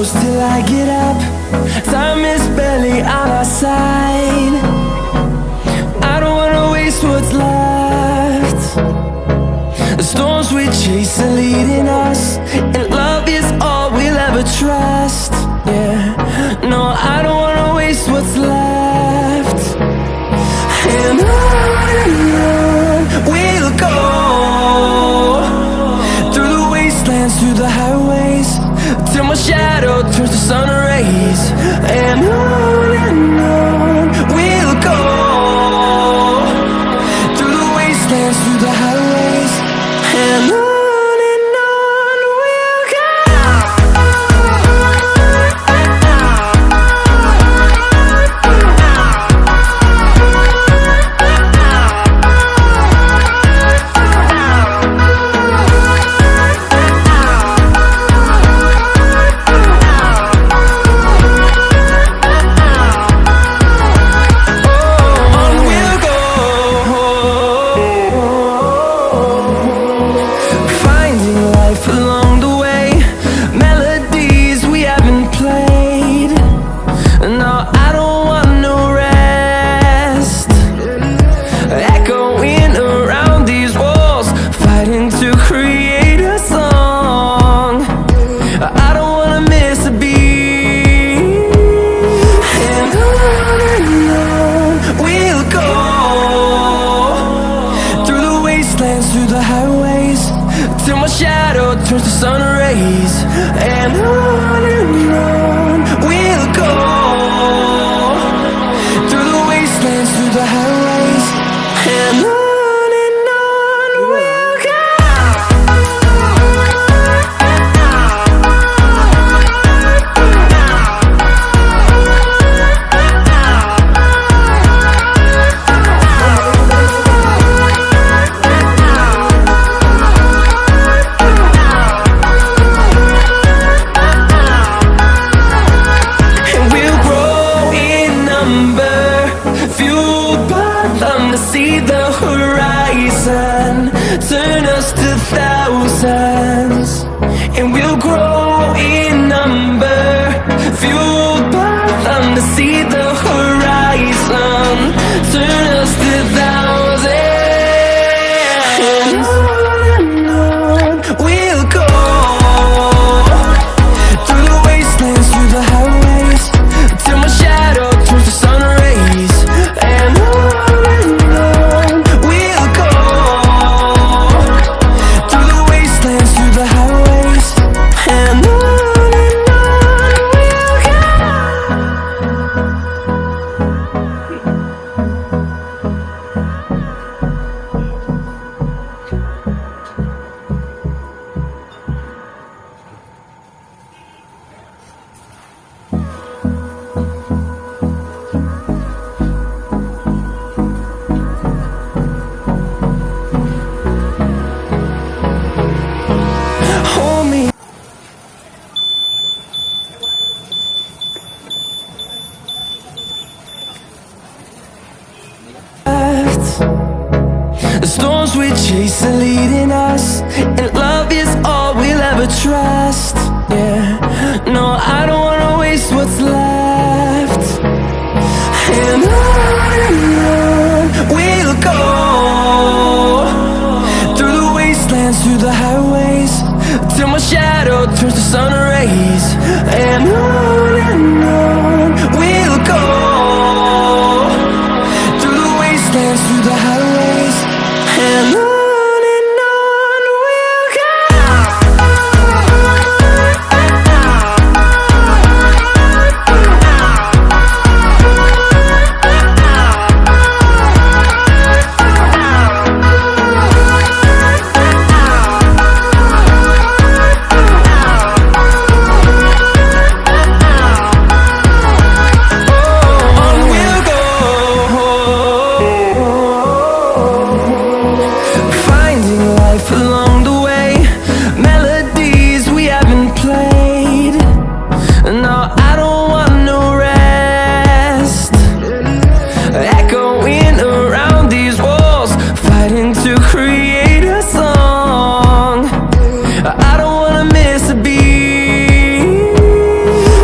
close till I get up. Time is barely on our side. I don't wanna waste what's left. The storms we chase are leading us, and love is all we'll ever trust. Yeah, no, I don't wanna waste what's left. And on we'll go, through the wastelands, through the highways, till my shadow turns to sun rays. And on we'll go, through the wastelands, through the highways, and on we'll go. Through the highways, till my shadow turns to sun rays. And on we'll go, through the wastelands, through the highways, and on we'll go. See the horizon, turn us to thousands, and we'll grow in number, fueled by them. To see the horizon, turn us to thousands, and on we'll go, through the wastelands, through the highways, till my shadow turns to sun rays. And the storms we chase are leading us, and love is all we'll ever trust. Yeah, no, I don't wanna waste what's left. And on we'll go, through the wastelands, through the highways, till my shadow turns to sun rays. And on